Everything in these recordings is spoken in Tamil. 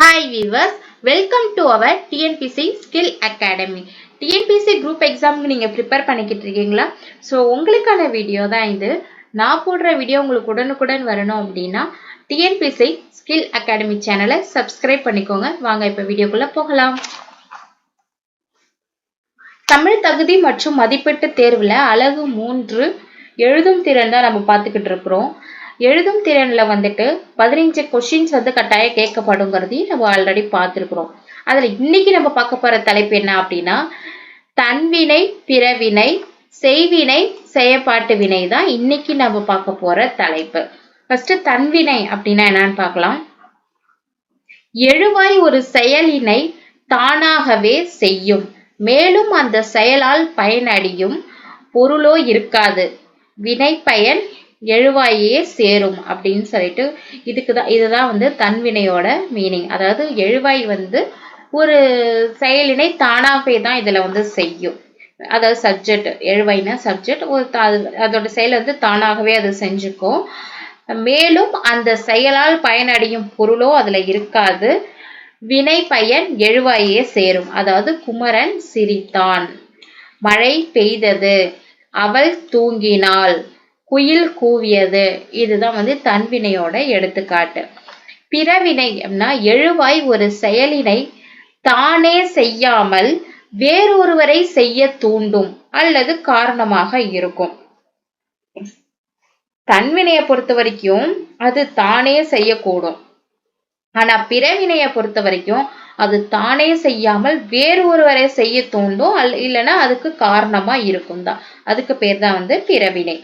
Hi viewers, welcome to our TNPC Skill Academy. TNPC group exam நீங்க prepare பண்ணிக்கிட்டு இருக்கீங்களா? So உங்களுக்கான வீடியோ தான் இது. நான் போடுற வீடியோ உங்களுக்கு உடனுக்குடன் வரணும் அப்படின்னா TNPC Skill Academy சேனலை subscribe பண்ணிக்கோங்க. வாங்க இப்ப வீடியோக்குள்ள போகலாம். தமிழ் தகுதி மற்றும் மதிப்பீட்டு தேர்வுல அலகு 3 எழுதும் திறன் தான் நம்ம பார்த்துக்கிட்டு இருக்கிறோம். எழுதும் திறன்ல வந்துட்டு 15 கொஸ்டின்ஸ் வந்து கட்டாயம் கேட்கப்படுங்கிறதையும் நம்ம ஆல்ரெடி பார்த்துருக்குறோம். அதுல இன்னைக்கு நம்ம பார்க்க போற தலைப்பு என்ன அப்படின்னா தன்வினை, பிறவினை, செய்வினை, செயற்பாட்டு வினை தான் இன்னைக்கு நம்ம பார்க்க போற தலைப்பு. ஃபர்ஸ்ட் தன்வினை அப்படின்னா என்னன்னு பார்க்கலாம். எழுவாய் ஒரு செயலினை தானாகவே செய்யும், மேலும் அந்த செயலால் பயனடையும் பொருளோ இருக்காது, வினை பயன் எழுவாயே சேரும் அப்படின்னு சொல்லிட்டு இதுதான் வந்து தன்வினையோட மீனிங். அதாவது எழுவாய் வந்து ஒரு செயலினை தானாகவே தான் இதுல வந்து செய்யும். அதாவது சப்ஜெக்ட், எழுவாய்னா சப்ஜெக்ட், அதோட செயல் வந்து தானாகவே அது செஞ்சுக்கும், மேலும் அந்த செயலால் பயனடையும் பொருளோ அதுல இருக்காது, வினை பயன் எழுவாயே சேரும். அதாவது குமரன் சிரித்தான், மழை பெய்தது, அவள் தூங்கினாள், குயில் கூவியது. இதுதான் வந்து தன்வினையோட எடுத்துக்காட்டு. பிறவினை அப்படின்னா எழுவாய் ஒரு செயலினை தானே செய்யாமல் வேறொருவரை செய்ய தூண்டும் அல்லது காரணமாக இருக்கும். தன்வினையை பொறுத்த வரைக்கும் அது தானே செய்யக்கூடும். ஆனா பிறவினையை பொறுத்த வரைக்கும் அது தானே செய்யாமல் வேறு ஒருவரை செய்ய தூண்டும், இல்லைன்னா அதுக்கு காரணமா இருக்கும் தான். அதுக்கு பேர் தான் வந்து பிறவினை.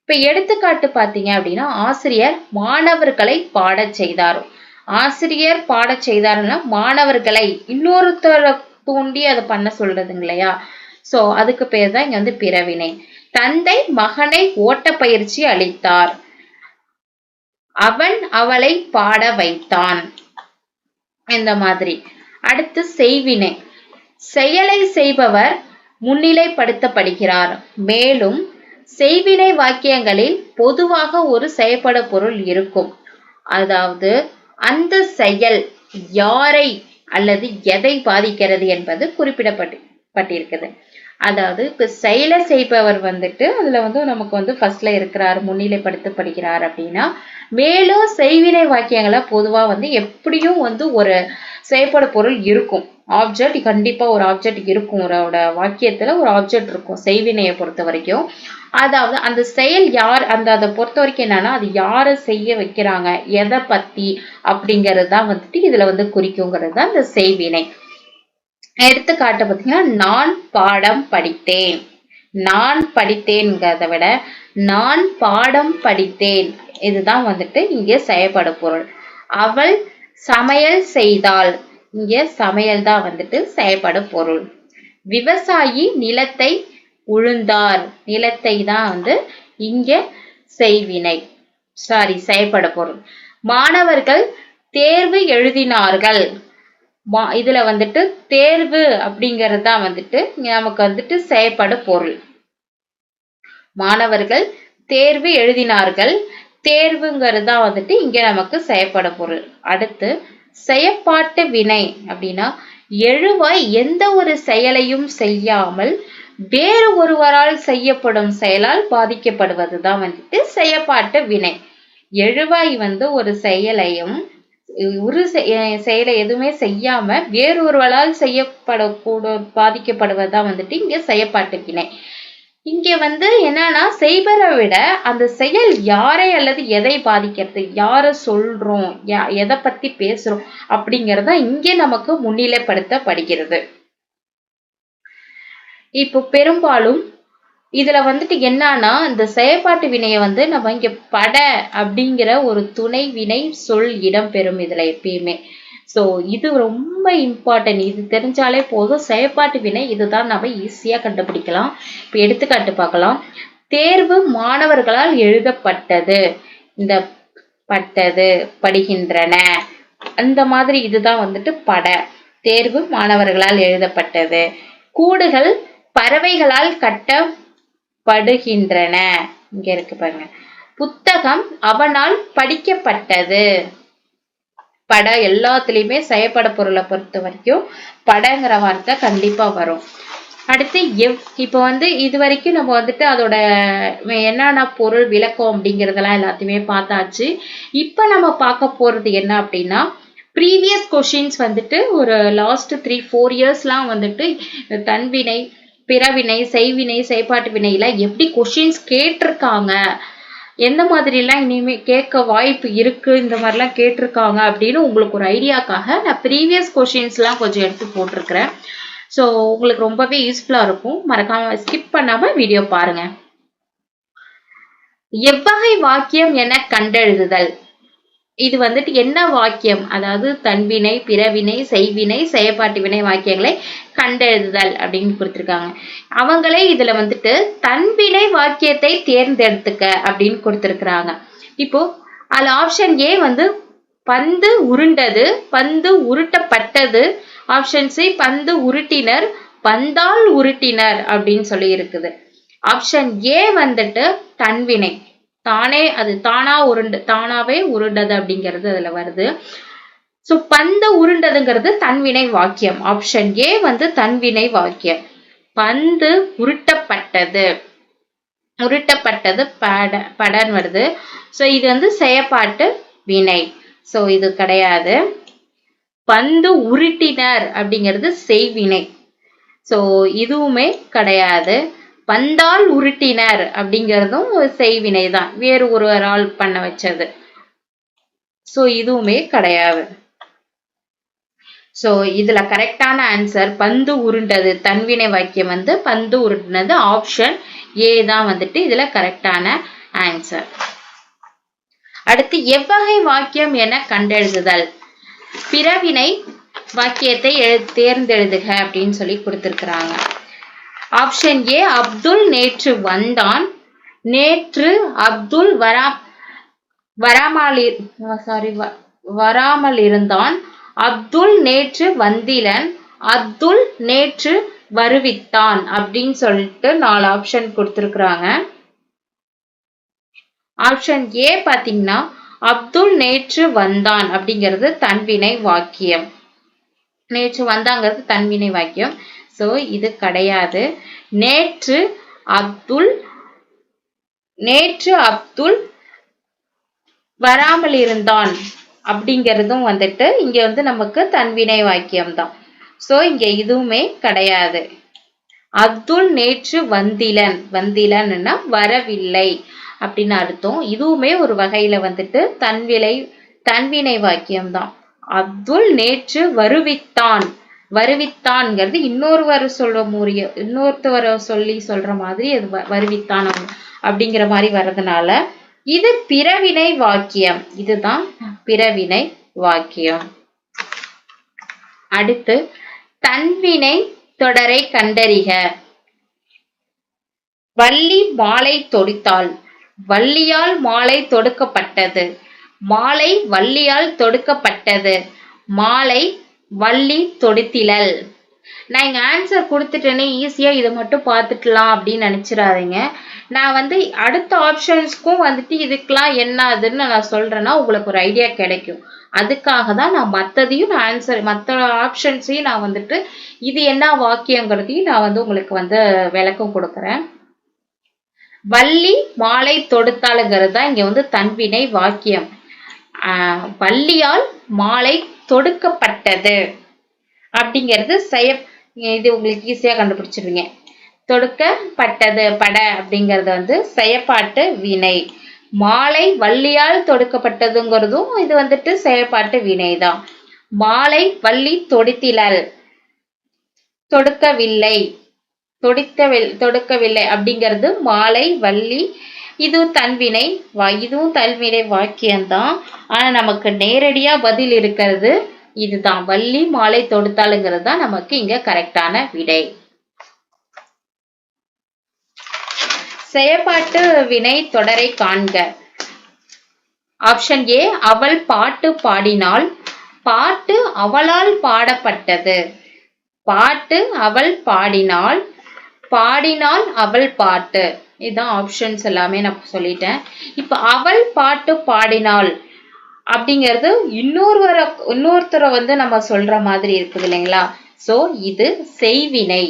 இப்ப எடுத்துக்காட்டு பாத்தீங்க அப்படின்னா ஆசிரியர் மாணவர்களை பாடச் செய்தார். ஆசிரியர் பாடச் செய்தாருன்னா மாணவர்களை இன்னொருத்தரை தூண்டி அதை பண்ண சொல்றதுங்க இல்லையா? சோ அதுக்கு பேர் தான் இங்க வந்து பிறவினை. தந்தை மகனை ஓட்ட பயிற்சி அளித்தார், அவன் அவளை பாட வைத்தான். இந்த மாதிரி. அடுத்து செய்வினை. செயலை செய்பவர் முன்னிலைப்படுத்தப்படுகிறார், மேலும் செய்வினை வாக்கியங்களில் பொதுவாக ஒரு செயற்பட பொருள் இருக்கும். அதாவது அந்த செயல் யாரை அல்லது எதை பாதிக்கிறது என்பது குறிப்பிடப்பட்டிருக்குது. அதாவது இப்ப செயலை செய்பவர் வந்துட்டு அதுல வந்து நமக்கு வந்து ஃபர்ஸ்ட்ல இருக்கிறார், முன்னிலைப்படுத்தப்படுகிறார் அப்படின்னா, மேலும் செய்வினை வாக்கியங்களை பொதுவா வந்து எப்படியும் வந்து ஒரு செயற்பட பொருள் இருக்கும். ஆப்ஜெக்ட் கண்டிப்பா ஒரு ஆப்ஜெக்ட் இருக்கும், ஒரு வாக்கியத்துல ஒரு ஆப்ஜெக்ட் இருக்கும் செய்வினையை பொறுத்த வரைக்கும். அதாவது அந்த செயல் யார், அதை பொறுத்த வரைக்கும் என்னன்னா அது யாரை செய்ய வைக்கிறாங்க, எதை பத்தி அப்படிங்கிறது தான் வந்துட்டு இதுல வந்து குறிக்குங்கிறது தான் இந்த செய்வினை. எடுத்துக்காட்டு பார்த்தீங்கன்னா நான் பாடம் படித்தேன். நான் படித்தேன்கிறத விட நான் பாடம் படித்தேன், இதுதான் வந்துட்டு இங்க செயற்பட பொருள். அவள் சமையல் செய்தாள், இங்க சமையல் தான் வந்துட்டு செயற்பட பொருள். விவசாயி நிலத்தை உழுந்தார், நிலத்தை தான் வந்து இங்க செய்வினை செயற்பட பொருள். மாணவர்கள் தேர்வு எழுதினார்கள், இதுல வந்துட்டு தேர்வு அப்படிங்கிறது தான் வந்துட்டு நமக்கு வந்துட்டு செயற்பட பொருள். மாணவர்கள் தேர்வு எழுதினார்கள், தேர்வுங்கிறது தான் வந்துட்டு இங்க நமக்கு செயற்பட பொருள். அடுத்து செயற்பாட்டு வினை அப்படின்னா எழுவாய் எந்த ஒரு செயலையும் செய்யாமல் வேறு ஒருவரால் செய்யப்படும் செயலால் பாதிக்கப்படுவது தான் வந்துட்டு செயற்பாட்டு வினை. எழுவாய் வந்து ஒரு செயலையும் ஒரு செயலை எதுவுமே செய்யாம வேறொருவரால் பாதிக்கப்படுவதுதான் வந்துட்டு இங்க செயற்பாட்டு வினை. இங்க வந்து என்னன்னா செய்பரை விட அந்த செயல் யாரை அல்லது எதை பாதிக்கிறது, யார சொல்றோம், எதை பத்தி பேசுறோம் அப்படிங்கறத இங்க நமக்கு முன்னிலைப்படுத்தப்படுகிறது. இப்போ பெரும்பாலும் இதுல வந்துட்டு என்னன்னா இந்த செயற்பாட்டு வினையை வந்து நம்ம இங்க பட அப்படிங்கிற ஒரு துணை வினை சொல் இடம்பெறும் இதுல எப்பயுமே. சோ இது ரொம்ப இம்பார்ட்டன்ட், இது தெரிஞ்சாலே போதும். செயற்பாட்டு வினை இதுதான் நம்ம ஈஸியா கண்டுபிடிக்கலாம். இப்ப எடுத்துக்காட்டு பார்க்கலாம். தேர்வு மாணவர்களால் எழுதப்பட்டது, இந்த பட்டது படுகின்றன, அந்த மாதிரி இதுதான் வந்துட்டு பட. தேர்வு மாணவர்களால் எழுதப்பட்டது. கூடுகள் பறவைகளால் கட்டப்படுகின்றன, இங்க இருக்கு பாருங்க. புத்தகம் அவனால் படிக்கப்பட்டது. பட எல்லாத்துலயுமே செயப்பட பொருளை பொறுத்த வரைக்கும் படங்கிற வார்த்தை கண்டிப்பா வரும். அடுத்து இப்போ இது வரைக்கும் நம்ம அதோட என்னென்ன பொருள் விளக்கம் அப்படிங்கறதெல்லாம் எல்லாத்தையுமே பார்த்தாச்சு. இப்ப நம்ம பார்க்க போறது என்ன அப்படின்னா, ப்ரீவியஸ் கொஷின்ஸ் ஒரு லாஸ்ட் 3-4 இயர்ஸ்லாம் தன்வினை, பிறவினை, செய்வினை, செயற்பாட்டு வினையில எப்படி கொஷின்ஸ் கேட்டிருக்காங்க, எந்த மாதிரி எல்லாம் இனிமே கேட்க வாய்ப்பு இருக்கு, இந்த மாதிரிலாம் கேட்டிருக்காங்க அப்படின்னு உங்களுக்கு ஒரு ஐடியாக்காக நான் ப்ரீவியஸ் கொஷின்ஸ் எல்லாம் கொஞ்சம் எடுத்து போட்டிருக்கிறேன். ஸோ உங்களுக்கு ரொம்பவே யூஸ்ஃபுல்லா இருக்கும். மறக்காம ஸ்கிப் பண்ணாம வீடியோ பாருங்க. எவ்வகை வாக்கியம் என கண்டெழுதுதல். இது என்ன வாக்கியம், அதாவது தன்வினை, பிறவினை, செய்வினை, செயற்பாட்டு வினை வாக்கியங்களை கண்டெழுதுதல் அப்படின்னு கொடுத்திருக்காங்க. அவங்களே இதுல தன்வினை வாக்கியத்தை தேர்ந்தெடுத்துக்க அப்படின்னு கொடுத்திருக்கிறாங்க. இப்போ அதுல ஆப்ஷன் ஏ பந்து உருண்டது, பந்து உருட்டப்பட்டது. ஆப்ஷன் சி பந்து உருட்டினர், பந்தால் உருட்டினர் அப்படின்னு சொல்லி இருக்குது. ஆப்ஷன் ஏ தன்வினை, தானே அது தானாவே உருண்டது அப்படிங்கிறது அதுல வருது. சோ பந்து உருண்டதுங்கிறது தன்வினை வாக்கியம். ஆப்ஷன் ஏ தன்வினை வாக்கியம். பந்து உருட்டப்பட்டது, உருட்டப்பட்டது படன் வருது. சோ இது செயற்பாட்டு வினை. சோ இது கிடையாது. பந்து உருட்டினர் அப்படிங்கிறது செய்வினை. சோ இதுவுமே கிடையாது. பந்தால் உருட்டினர் அப்படிங்கிறதும் செய்வினை தான், வேறு ஒருவரால் பண்ண வச்சது. சோ இதுவுமே கிடையாது. சோ இதுல கரெக்டான ஆன்சர் பந்து உருண்டது, தன்வினை வாக்கியம் பந்து உருட்டினது. ஆப்ஷன் ஏ தான் இதுல கரெக்டான ஆன்சர். அடுத்து எவ்வகை வாக்கியம் என கண்டெழுதுதல். பிறவினை வாக்கியத்தை தேர்ந்தெழுதுக அப்படின்னு சொல்லி கொடுத்திருக்கிறாங்க. ஆப்ஷன் ஏ அப்துல் நேற்று வந்தான், நேற்று அப்துல் வராமல் இருந்தான். அப்துல் நேற்று வந்திலன், அப்துல் நேற்று வருவித்தான் அப்படின்னு சொல்லிட்டு 4 ஆப்ஷன் கொடுத்திருக்கிறாங்க. ஆப்ஷன் ஏ பாத்தீங்கன்னா அப்துல் நேற்று வந்தான் அப்படிங்கிறது தன்வினை வாக்கியம். நேற்று வந்தாங்கிறது தன்வினை வாக்கியம். சோ இது கிடையாது. நேற்று அப்துல் வராமல் இருந்தான் அப்படிங்கிறதும் இங்க நமக்கு தன்வினை வாக்கியம் தான். சோ இங்க இதுவுமே கிடையாது. அப்துல் நேற்று வந்திலன், வந்திலன்னா வரவில்லை அப்படின்னு அர்த்தம். இதுவுமே ஒரு வகையில தன்வினை வாக்கியம் தான். அப்துல் நேற்று வருவித்தான், வருவித்தான்ங்கிறது இன்னொருத்தவரை சொல்லி சொல்ற மாதிரி அது வருவித்தான் அப்படிங்கிற மாதிரி வர்றதுனால இது பிறவினை வாக்கியம். இதுதான் பிறவினை வாக்கியம். அடுத்து தன்வினை தொடரை கண்டறிக. வள்ளி மாலை தொடுத்தாள், வள்ளியால் மாலை தொடுக்கப்பட்டது. மாலை வள்ளியால் தொடுக்கப்பட்டது. மாலை வள்ளி தொடுத்திலள். நான் இங்க ஆன்சர் கொடுத்துட்டேனே, ஈஸியா இதை மட்டும் பார்த்துக்கலாம் அப்படின்னு நினைச்சிடாதீங்க. நான் அடுத்த ஆப்ஷன்ஸ்க்கும் இதுக்கெல்லாம் என்னதுன்னு நான் சொல்றேன்னா உங்களுக்கு ஒரு ஐடியா கிடைக்கும். அதுக்காக தான் நான் மற்றதையும் ஆன்சர், மற்ற ஆப்ஷன்ஸையும் நான் இது என்ன வாக்கியங்கிறதையும் நான் உங்களுக்கு விளக்கம் கொடுக்குறேன். வள்ளி மாலை தொடுத்தாளுங்கிறது தான் இங்க தன்வினை வாக்கியம். வள்ளியால் மாலை தொடுக்கப்பட்டது அப்படிங்கிறது இது உங்களுக்கு ஈஸியா கண்டுபிடிச்சிருவீங்க. தொடுக்கப்பட்டது பட அப்படிங்கிறது செயற்பாட்டு வினை. மாலை வள்ளியால் தொடுக்கப்பட்டதுங்கிறதும் இது செயற்பாட்டு வினைதான். மாலை வள்ளி தொடுத்திலள், தொடுக்கவில்லை, தொடுக்கவில்லை அப்படிங்கிறது மாலை வள்ளி. இதுவும் தன்வினை வாக்கியம்தான். ஆனா நமக்கு நேரடியா பதில் இருக்கிறது இதுதான். வள்ளி மாலை தொடுத்தாளுங்கிறது தான் நமக்கு இங்க கரெக்டான விடை. செயற்பாட்டு வினை தொடரை காண்க. ஆப்ஷன் ஏ அவள் பாட்டு பாடினாள், பாட்டு அவளால் பாடப்பட்டது. பாட்டு அவள் பாடினாள், பாடினாள் அவள் பாட்டு. இதுதான் ஆப்ஷன்ஸ் எல்லாமே நான் சொல்லிட்டேன். இப்ப அவள் பாட்டு பாடினாள் அப்படிங்கிறது இன்னொருத்தரை வந்து நம்ம சொல்ற மாதிரி இருக்குது இல்லைங்களா? சோ இது செய்வினை.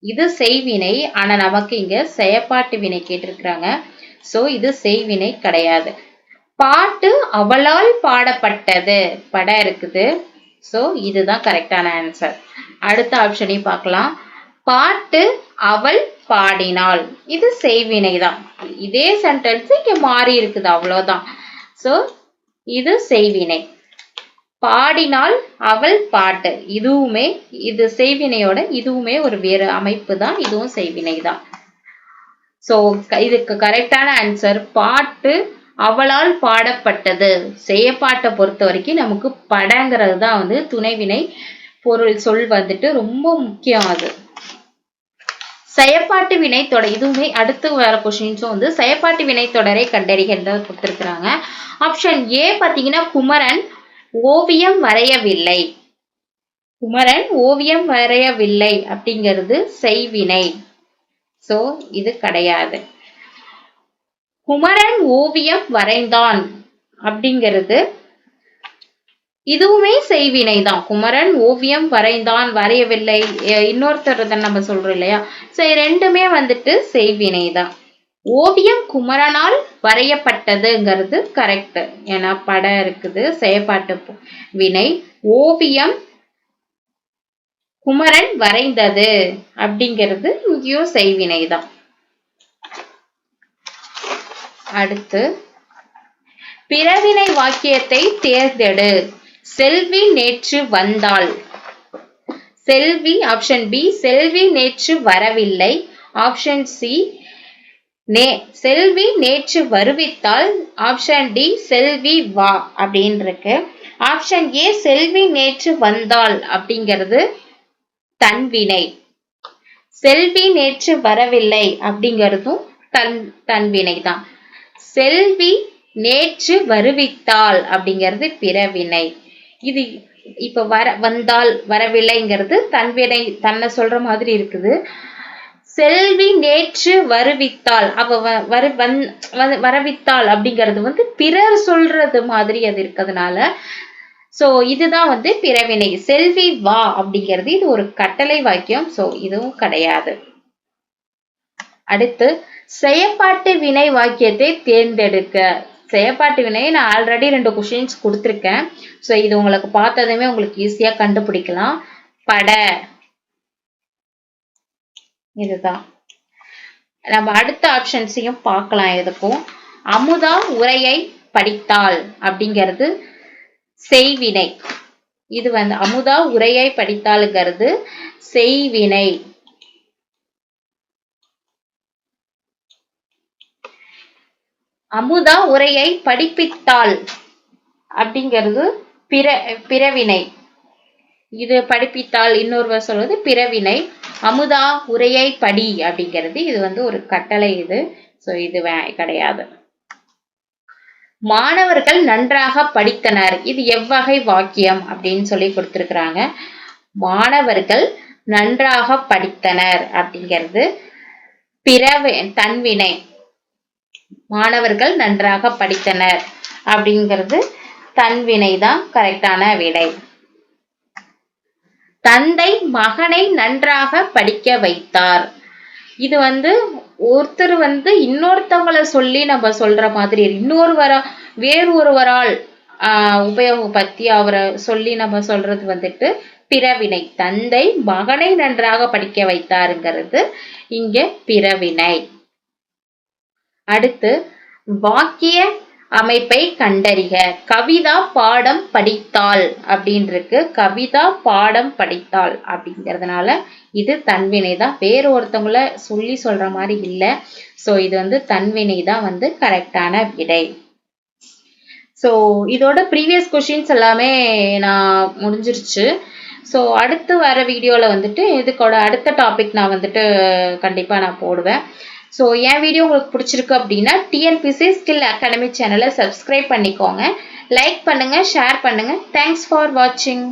இது செய்வினை. ஆனா நமக்கு இங்க செயப்பாட்டு வினை கேட்டிருக்கிறாங்க. சோ இது செய்வினை கிடையாது. பாட்டு அவளால் பாடப்பட்டது. பட இருக்குது. சோ இதுதான் கரெக்டான ஆன்சர். அடுத்த ஆப்ஷனையும் பார்க்கலாம். பாட்டு அவள் பாடினாள். இது செய்வினை தான். இதே சென்டென்ஸ் இங்க மாறி இருக்குது, அவ்வளவுதான். சோ இது செய்வினை. பாடினாள் அவள் பாட்டு. இது செய்வினையோட இதுவுமே ஒரு வேறு அமைப்பு தான். இதுவும் செய்வினை தான். சோ இதுக்கு கரெக்டான ஆன்சர் பாட்டு அவளால் பாடப்பட்டது. செயப்பாட்டை பொறுத்த வரைக்கும் நமக்கு படங்கிறது தான் வந்து துணைவினை பொருள் சொல் வந்துட்டு ரொம்ப முக்கியம். அது செயப்பாட்டு வினை தொடர். இதுவுமே அடுத்து வர கொஸ்டின்ஸும் வந்து செயப்பாட்டு வினை தொடரை கண்டறிகின்றத கொடுத்திருக்கிறாங்க. ஆப்ஷன் ஏ பாத்தீங்கன்னா குமரன் ஓவியம் வரையவில்லை. குமரன் ஓவியம் வரையவில்லை அப்படிங்கிறது செய்வினை. சோ இது கிடையாது. குமரன் ஓவியம் வரைந்தான் அப்படிங்கிறது இதுவுமே செய்வினை தான். குமரன் ஓவியம் வரைந்தான், வரையவில்லை, இன்னொருத்தர் தான் நம்ம சொல்றோம் இல்லையா? சோ ரெண்டுமே வந்துட்டு செய்வினை தான். ஓவியம் குமரனால் வரையப்பட்டதுங்கிறது கரெக்ட். ஏன்னா படம் இருக்குது, செயப்பாட்டு வினை. ஓவியம் குமரன் வரைந்தது அப்படிங்கிறது இங்கேயும் செய்வினை தான். அடுத்து பிறவினை வாக்கியத்தை தேர்ந்தெடு. செல்வி நேற்று வந்தாள். செல்வி ஆப்ஷன் பி செல்வி நேற்று வரவில்லை. ஆப்ஷன் சி செல்வி நேற்று வருவித்தாள். ஆப்ஷன் டி செல்வி வா அப்படின்னு இருக்கு. ஆப்ஷன் ஏ செல்வி நேற்று வந்தாள் அப்படிங்கிறது தன்வினை. செல்வி நேற்று வரவில்லை அப்படிங்கிறதும் தன்வினை தான். செல்வி நேற்று வருவித்தாள் அப்படிங்கிறது பிறவினை. இது இப்ப வந்தால் வரவில்லைங்கிறது தன்வினை, தன்னை சொல்ற மாதிரி இருக்குது. செல்வி நேற்று வருவித்தாள், அவ வரவித்தாள் அப்படிங்கிறது வந்து பிறர் சொல்றது மாதிரி அது இருக்கிறதுனால சோ இதுதான் வந்து பிறவினை. செல்வி வா அப்படிங்கிறது இது ஒரு கட்டளை வாக்கியம். சோ இதுவும் கிடையாது. அடுத்து செயப்பாட்டு வினை வாக்கியத்தை தேர்ந்தெடுக்க. செயப்பாட்டு வினை நான் ஆல்ரெடி 2 கொஸ்டின்ஸ் கொடுத்திருக்கேன். சோ இது உங்களுக்கு பார்த்ததுமே உங்களுக்கு ஈஸியா கண்டுபிடிக்கலாம். பட இதுதான். நம்ம அடுத்த ஆப்ஷன்ஸையும் பார்க்கலாம். எதுக்கும் அமுதா உரையை படித்தாள் அப்படிங்கிறது செய்வினை. இது வந்து அமுதா உரையை படித்தாளுங்கிறது செய்வினை. அமுதா உரையை படிப்பித்தாள் அப்படிங்கிறது பிறவினை. இது படிப்பித்தாள் இன்னொருவர் சொல்வது பிறவினை. அமுதா உரையை படி அப்படிங்கிறது இது வந்து ஒரு கட்டளை. இது சோ இது கிடையாது. மாணவர்கள் நன்றாக படித்தனர். இது எவ்வகை வாக்கியம் அப்படின்னு சொல்லி கொடுத்திருக்கிறாங்க. மாணவர்கள் நன்றாக படித்தனர் அப்படிங்கிறது தன்வினை. மாணவர்கள் நன்றாக படித்தனர் அப்படிங்கிறது தன்வினை தான் கரெக்டான விடை. தந்தை மகனை நன்றாக படிக்க வைத்தார். இது வந்து ஒருத்தர் வந்து இன்னொருத்தவங்களை சொல்லி நம்ம சொல்ற மாதிரி, வேறு ஒருவரால் உபயோகப்படுத்தி அவரை சொல்லி நம்ம சொல்றது வந்துட்டு பிறவினை. தந்தை மகனை நன்றாக படிக்க வைத்தாருங்கிறது இங்க பிறவினை. அடுத்து வாக்கிய அமைப்பை கண்டறிக. கவிதா பாடம் படித்தாள் அப்படின்னு இருக்கு. கவிதா பாடம் படித்தாள் அப்படிங்கிறதுனால இது தன்வினை தான். வேறு ஒருத்தவங்கள சொல்லி சொல்ற மாதிரி இல்லை. சோ இது வந்து தன்வினை தான் வந்து கரெக்டான விடை. சோ இதோட ப்ரீவியஸ் கொஸ்டின்ஸ் எல்லாமே நான் முடிஞ்சிருச்சு. ஸோ அடுத்து வர வீடியோவில் வந்துட்டு இதுக்கோட அடுத்த டாபிக் நான் வந்துட்டு கண்டிப்பாக நான் போடுவேன். ஸோ என் வீடியோ உங்களுக்கு பிடிச்சிருக்கு அப்படின்னா டிஎன்பிஎஸ்சி ஸ்கில் அகாடமி சேனலை சப்ஸ்கிரைப் பண்ணிக்கோங்க, லைக் பண்ணுங்கள், ஷேர் பண்ணுங்கள். தேங்க்ஸ் ஃபார் வாட்சிங்.